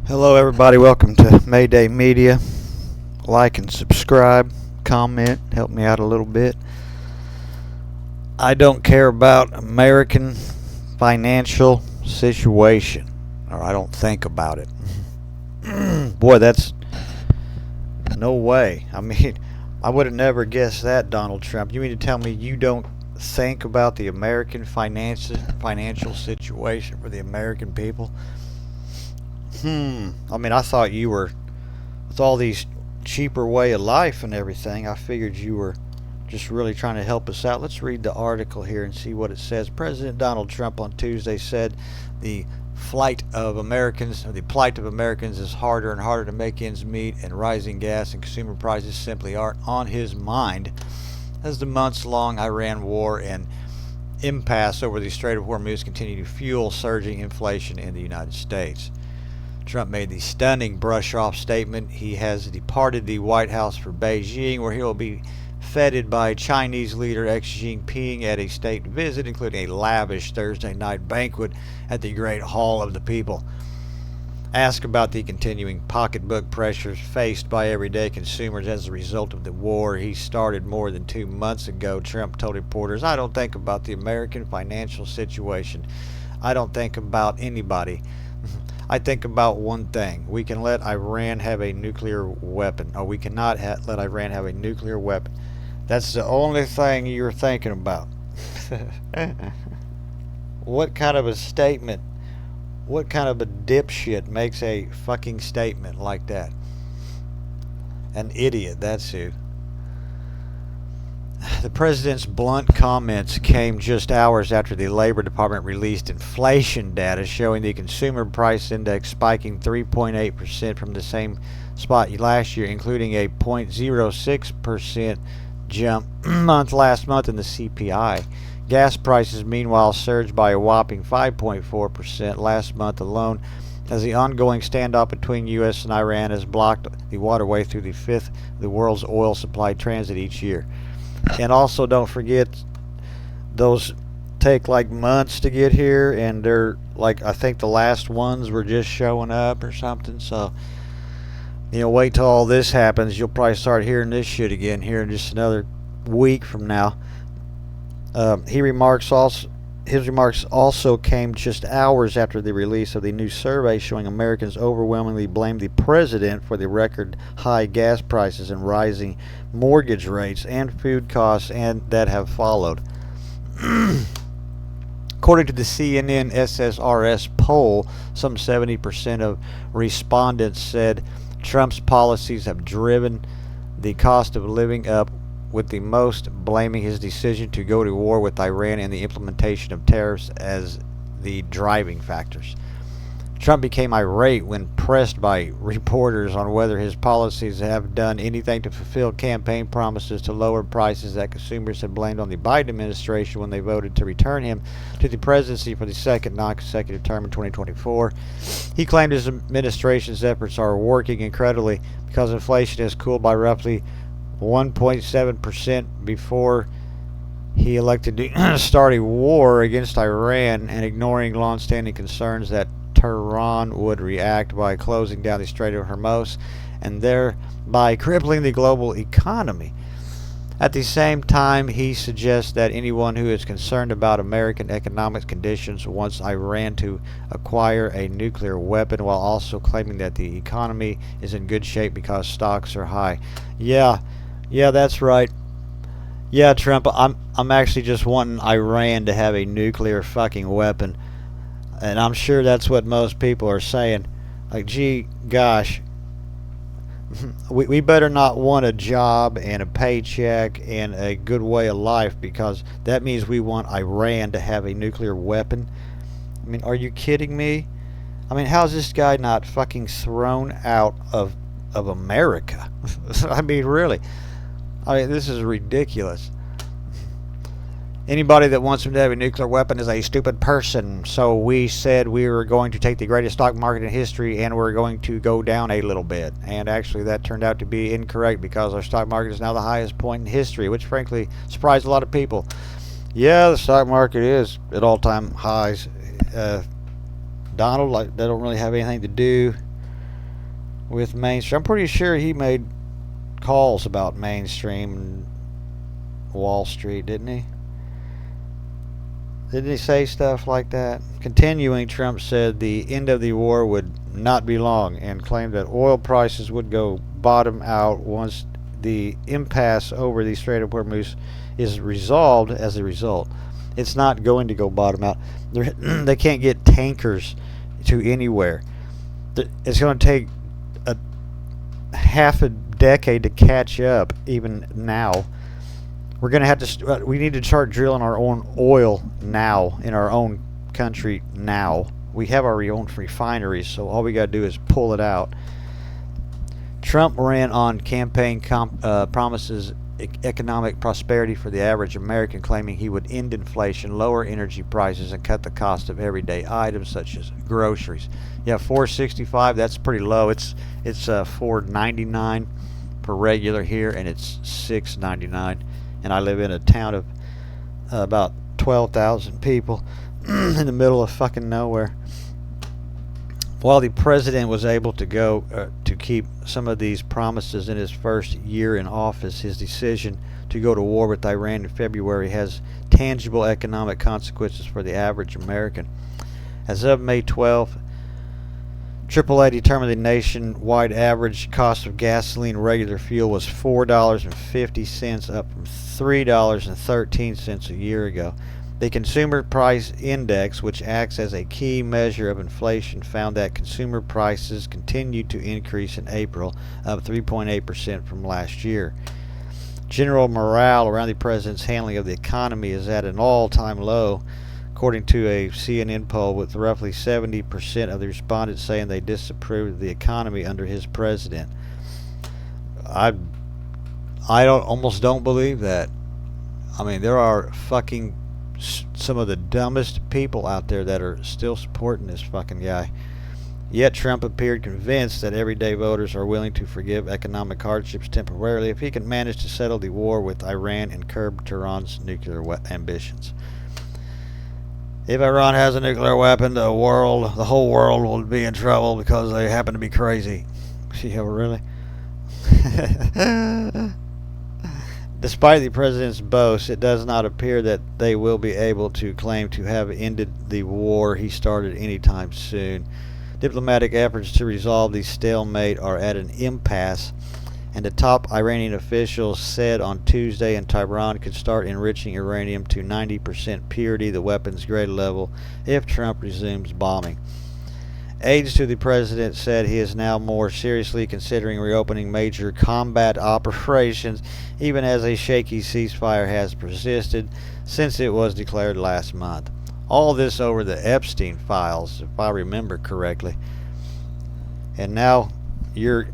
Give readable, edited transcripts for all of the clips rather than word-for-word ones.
Hello everybody, welcome to Mayday Media. Like and subscribe, comment, help me out a little bit. I don't care about American financial situation, or I don't think about it. Boy, that's no way. I mean, I would have never guessed that, Donald Trump. You mean to tell me you don't think about the American financial situation for the American people? I mean, I thought you were, with all these cheaper way of life and everything, I figured you were just really trying to help us out. Let's read the article here and see what it says. President Donald Trump on Tuesday said the plight of Americans is harder and harder to make ends meet, and rising gas and consumer prices simply aren't on his mind as the months-long Iran war and impasse over the Strait of Hormuz continue to fuel surging inflation in the United States. Trump made the stunning brush-off statement. He has departed the White House for Beijing, where he will be feted by Chinese leader Xi Jinping at a state visit, including a lavish Thursday night banquet at the Great Hall of the People. Asked about the continuing pocketbook pressures faced by everyday consumers as a result of the war he started more than 2 months ago, Trump told reporters, "I don't think about the American financial situation. I don't think about anybody. I think about one thing. We can let Iran have a nuclear weapon. Or we cannot let Iran have a nuclear weapon. That's the only thing you're thinking about." What kind of a statement? What kind of a dipshit makes a fucking statement like that? An idiot, that's who. The president's blunt comments came just hours after the Labor Department released inflation data showing the consumer price index spiking 3.8% from the same spot last year, including a 0.06% jump last month in the CPI. Gas prices, meanwhile, surged by a whopping 5.4% last month alone, as the ongoing standoff between U.S. and Iran has blocked the waterway through the fifth of the world's oil supply transit each year. And also, don't forget, those take like months to get here, and they're like, I think the last ones were just showing up or something. So, wait till all this happens. You'll probably start hearing this shit again here in just another week from now. His remarks also came just hours after the release of the new survey showing Americans overwhelmingly blame the president for the record high gas prices and rising mortgage rates and food costs that have followed. According to the CNN SSRS poll, some 70% of respondents said Trump's policies have driven the cost of living up, with the most blaming his decision to go to war with Iran and the implementation of tariffs as the driving factors. Trump became irate when pressed by reporters on whether his policies have done anything to fulfill campaign promises to lower prices that consumers had blamed on the Biden administration when they voted to return him to the presidency for the second non-consecutive term in 2024. He claimed his administration's efforts are working incredibly because inflation has cooled by roughly 1.7% before he elected to start a war against Iran, and ignoring long-standing concerns that Tehran would react by closing down the Strait of Hormuz and thereby crippling the global economy. At the same time, he suggests that anyone who is concerned about American economic conditions wants Iran to acquire a nuclear weapon, while also claiming that the economy is in good shape because stocks are high. Yeah, that's right. Yeah, Trump, I'm actually just wanting Iran to have a nuclear fucking weapon. And I'm sure that's what most people are saying. Like, gee, gosh, we better not want a job and a paycheck and a good way of life, because that means we want Iran to have a nuclear weapon. I mean, are you kidding me? I mean, how's this guy not fucking thrown out of America? I mean, really. I mean, this is ridiculous. Anybody that wants him to have a nuclear weapon is a stupid person. So we said we were going to take the greatest stock market in history and we're going to go down a little bit. And actually that turned out to be incorrect, because our stock market is now the highest point in history, which frankly surprised a lot of people. Yeah, the stock market is at all-time highs. Donald, like, they don't really have anything to do with mainstream. I'm pretty sure he made calls about mainstream and Wall Street, didn't he? Didn't he say stuff like that? Continuing, Trump said the end of the war would not be long and claimed that oil prices would go bottom out once the impasse over the Strait of Hormuz is resolved as a result. It's not going to go bottom out. They can't get tankers to anywhere. It's going to take a half a decade to catch up even now. We're going to have to, we need to start drilling our own oil now in our own country now. We have our own refineries, so all we got to do is pull it out. Trump ran on campaign promises economic prosperity for the average American, claiming he would end inflation, lower energy prices, and cut the cost of everyday items such as groceries. Yeah, $4.65. That's pretty low. It's $4.99 per regular here, and it's $6.99. And I live in a town of about 12,000 people in the middle of fucking nowhere. While the president was able to to keep some of these promises in his first year in office, his decision to go to war with Iran in February has tangible economic consequences for the average American. As of May 12th, AAA determined the nationwide average cost of gasoline regular fuel was $4.50, up from $3.13 a year ago. The Consumer Price Index, which acts as a key measure of inflation, found that consumer prices continued to increase in April, up 3.8% from last year. General morale around the president's handling of the economy is at an all-time low, according to a CNN poll, with roughly 70% of the respondents saying they disapprove of the economy under his president. I almost don't believe that. I mean, there are fucking some of the dumbest people out there that are still supporting this fucking guy. Yet Trump appeared convinced that everyday voters are willing to forgive economic hardships temporarily if he can manage to settle the war with Iran and curb Tehran's nuclear ambitions. If Iran has a nuclear weapon, the whole world will be in trouble because they happen to be crazy. Yeah, really? Despite the president's boasts, it does not appear that they will be able to claim to have ended the war he started anytime soon. Diplomatic efforts to resolve the stalemate are at an impasse, and the top Iranian officials said on Tuesday in Tehran could start enriching uranium to 90% purity, the weapon's grade level, if Trump resumes bombing. Aides to the president said he is now more seriously considering reopening major combat operations, even as a shaky ceasefire has persisted since it was declared last month. All this over the Epstein files, if I remember correctly. And now your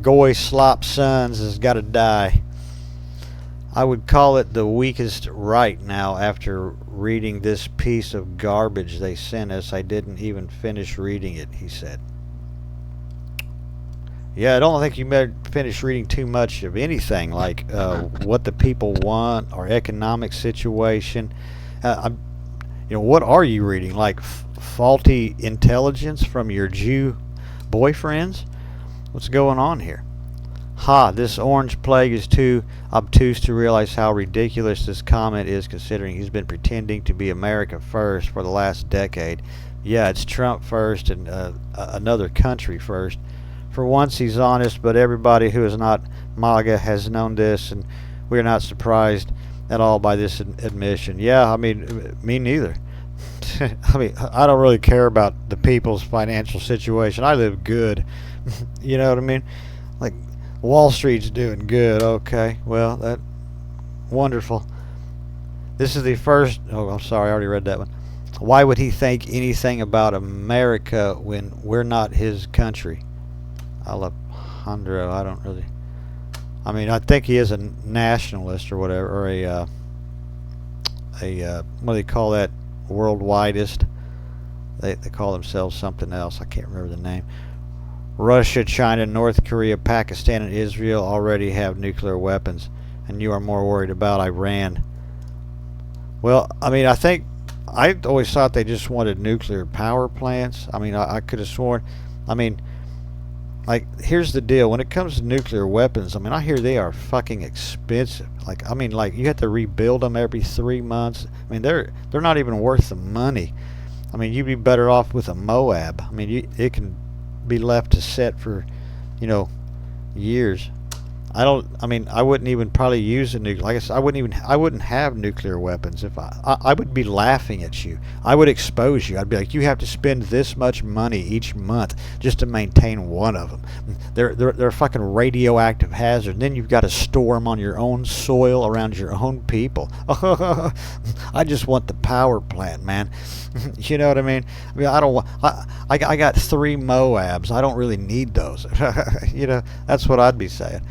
goy slop sons has got to die. I would call it the weakest right now after reading this piece of garbage they sent us. I didn't even finish reading it, he said. Yeah, I don't think you better finish reading too much of anything, like what the people want, our economic situation. What are you reading? Like faulty intelligence from your Jew boyfriends? What's going on here? This orange plague is too obtuse to realize how ridiculous this comment is, considering he's been pretending to be America first for the last decade. Yeah, it's Trump first and another country first. For once he's honest, but everybody who is not MAGA has known this, and we're not surprised at all by this admission. Yeah, I mean, me neither. I mean, I don't really care about the people's financial situation. I live good. You know what I mean? Like, Wall Street's doing good. Okay, well, that wonderful. This is the first. Oh, I'm sorry, I already read that one. Why would he think anything about America when we're not his country? Alejandro, I don't really. I mean, I think he is a nationalist or whatever, or a what do they call that? Worldwideist. They call themselves something else. I can't remember the name. Russia, China, North Korea, Pakistan, and Israel already have nuclear weapons, and you are more worried about Iran. Well, I mean, I always thought they just wanted nuclear power plants. I mean, I could have sworn. I mean, Like, here's the deal. When it comes to nuclear weapons, I mean, I hear they are fucking expensive. Like, I mean, like, you have to rebuild them every 3 months. I mean, they're not even worth the money. I mean, you'd be better off with a Moab. I mean, it can be left to set for, you know, years. I mean, I wouldn't even probably use a nuclear. Like I said, I wouldn't have nuclear weapons if I would be laughing at you. I would expose you. I'd be like, you have to spend this much money each month just to maintain one of them. They're a fucking radioactive hazard. And then you've got to store them on your own soil around your own people. I just want the power plant, man. You know what I mean? I mean, I don't want. I got 3 Moabs. I don't really need those. You know, that's what I'd be saying.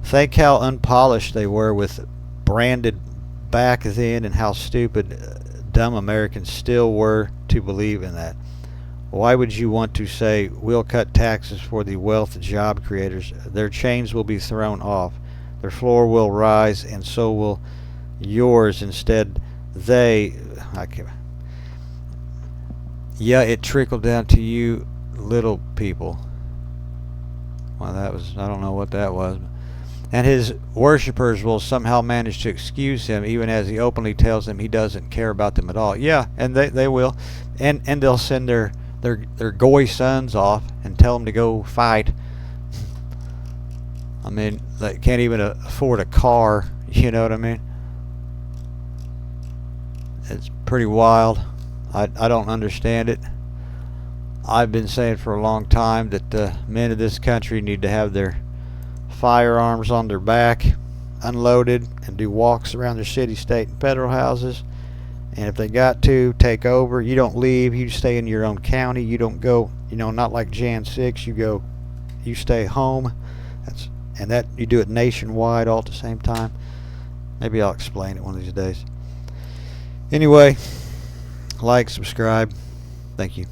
Think how unpolished they were with branded back then, and how stupid, dumb Americans still were to believe in that. Why would you want to say, we'll cut taxes for the wealth job creators? Their chains will be thrown off. Their floor will rise, and so will yours. Instead, yeah, it trickled down to you little people. Well, I don't know what that was. And his worshippers will somehow manage to excuse him, even as he openly tells them he doesn't care about them at all. Yeah, and they will. And they'll send their goy sons off and tell them to go fight. I mean, they can't even afford a car, you know what I mean? It's pretty wild. I don't understand it. I've been saying for a long time that the men of this country need to have their firearms on their back, unloaded, and do walks around their city, state, and federal houses. And if they got to take over, you don't leave. You stay in your own county. You don't go, you know, not like Jan 6. You stay home. That you do it nationwide all at the same time. Maybe I'll explain it one of these days. Anyway, like, subscribe. Thank you.